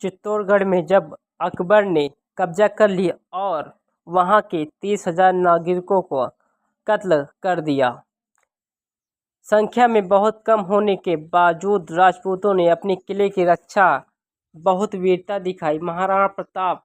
चित्तौड़गढ़ में जब अकबर ने कब्जा कर लिया और वहां के 30,000 नागरिकों को कत्ल कर दिया। संख्या में बहुत कम होने के बावजूद राजपूतों ने अपने किले की रक्षा बहुत वीरता दिखाई। महाराणा प्रताप,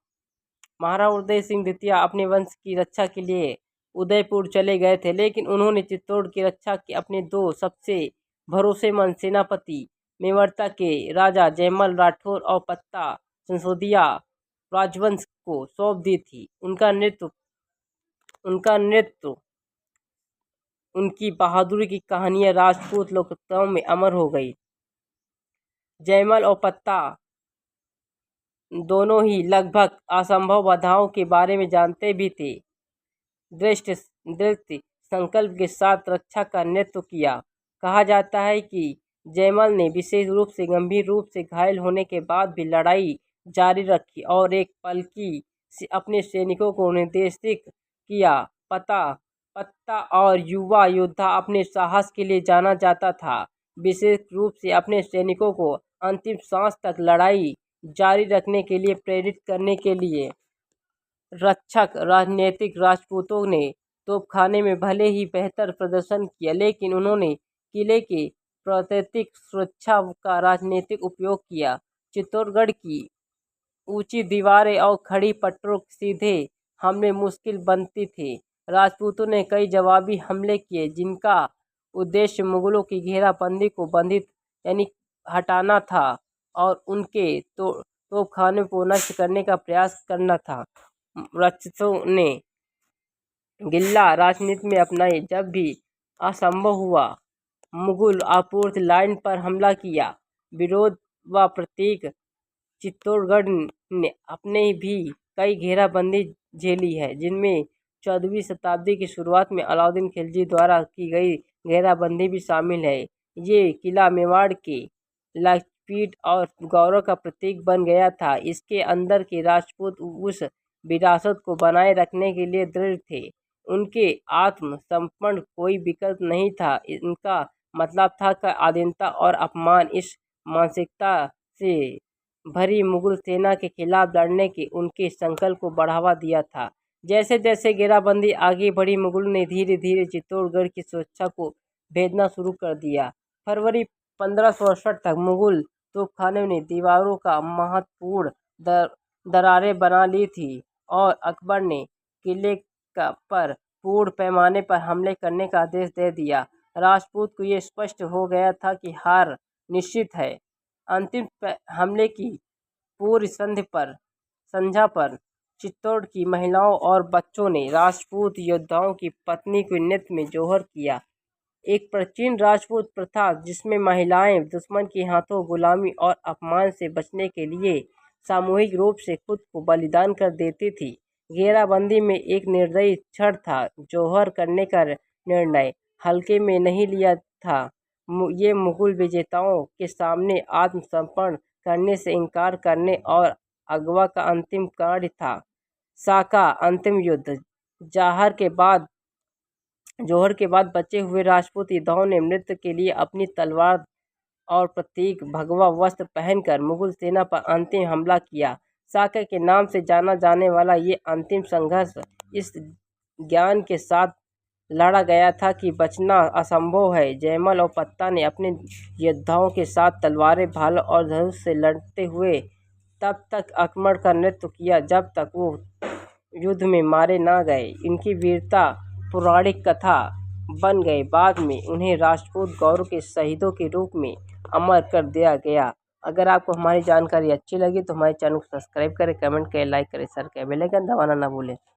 महाराणा उदय सिंह द्वितीय अपने वंश की रक्षा के लिए उदयपुर चले गए थे, लेकिन उन्होंने चित्तौड़ की रक्षा के अपने दो सबसे भरोसेमंद सेनापति मेवाड़ के राजा जयमल राठौर और पत्ता संसदीय राजवंश को सौंप दी थी। उनका नेतृत्व, उनकी बहादुरी की कहानियां राजपूत लोककथाओं में अमर हो गई। जयमल और पत्ता दोनों ही लगभग असंभव बाधाओं के बारे में जानते भी थे। दृढ़ संकल्प के साथ रक्षा का नेतृत्व किया। कहा जाता है कि जयमल ने विशेष रूप से गंभीर रूप से घायल होने के बाद भी लड़ाई जारी रखी और एक पालकी से अपने सैनिकों को निर्देशित किया। पत्ता और युवा योद्धा अपने साहस के लिए जाना जाता था, विशेष रूप से अपने सैनिकों को अंतिम सांस तक लड़ाई जारी रखने के लिए प्रेरित करने के लिए। रक्षक राजनीतिक राजपूतों ने तोपखाने में भले ही बेहतर प्रदर्शन किया, लेकिन उन्होंने किले के प्राकृतिक सुरक्षा का राजनीतिक उपयोग किया। चित्तौड़गढ़ की ऊंची दीवारें और खड़ी पट्टरों सीधे हमले मुश्किल बनती थे। राजपूतों ने कई जवाबी हमले किए, जिनका उद्देश्य मुगलों की घेराबंदी को बंधित यानी हटाना था और उनके तोपखानों को नष्ट करने का प्रयास करना था। राजपूतों ने गिल्ला राजनीति में अपनाई। जब भी असंभव हुआ, मुगल आपूर्ति लाइन पर हमला किया। विरोध व प्रतीक, चित्तौड़गढ़ ने अपने भी कई घेराबंदी झेली है, जिनमें 14वीं शताब्दी की शुरुआत में अलाउद्दीन खिलजी द्वारा की गई घेराबंदी भी शामिल है। ये किला मेवाड़ के शक्तिपीठ और गौरव का प्रतीक बन गया था। इसके अंदर के राजपूत उस विरासत को बनाए रखने के लिए दृढ़ थे। उनके आत्मसमर्पण कोई विकल्प नहीं था। इनका मतलब था कि आधीनता और अपमान। इस मानसिकता से भरी मुगल सेना के खिलाफ लड़ने के उनके संकल्प को बढ़ावा दिया था। जैसे जैसे घेराबंदी आगे बढ़ी, मुगलों ने धीरे धीरे चित्तौड़गढ़ की सुरक्षा को भेदना शुरू कर दिया। फरवरी 1568 तक मुगल तोपखानों ने दीवारों का महत्वपूर्ण दरारें बना ली थी और अकबर ने किले पर पूर्ण पैमाने पर हमले करने का आदेश दे दिया। राजपूत को ये स्पष्ट हो गया था कि हार निश्चित है। अंतिम हमले की पूर्व संध्या पर चित्तौड़ की महिलाओं और बच्चों ने राजपूत योद्धाओं की पत्नी के नृत्य में जोहर किया। एक प्राचीन राजपूत प्रथा जिसमें महिलाएं दुश्मन के हाथों गुलामी और अपमान से बचने के लिए सामूहिक रूप से खुद को बलिदान कर देती थी। घेराबंदी में एक निर्दयी क्षण था। जोहर करने का निर्णय हल्के में नहीं लिया था। ये मुगल विजेताओं के सामने आत्मसमर्पण करने से इनकार करने और अगवा का अंतिम कार्य था। साका अंतिम युद्ध। जोहर के बाद बचे हुए राजपूत योद्धाओं ने मृत्यु के लिए अपनी तलवार और प्रतीक भगवा वस्त्र पहनकर मुगल सेना पर अंतिम हमला किया। साका के नाम से जाना जाने वाला ये अंतिम संघर्ष इस ज्ञान के साथ लड़ा गया था कि बचना असंभव है। जयमल और पत्ता ने अपने योद्धाओं के साथ तलवारें, भालों और धनुष से लड़ते हुए तब तक आक्रमण का नेतृत्व किया जब तक वो युद्ध में मारे ना गए। इनकी वीरता पौराणिक कथा बन गए। बाद में उन्हें राजपूत गौरव के शहीदों के रूप में अमर कर दिया गया। अगर आपको हमारी जानकारी अच्छी लगी तो हमारे चैनल को सब्सक्राइब करें, कमेंट करें, लाइक करें, शेयर करें, बेल आइकन दबाना ना भूलें।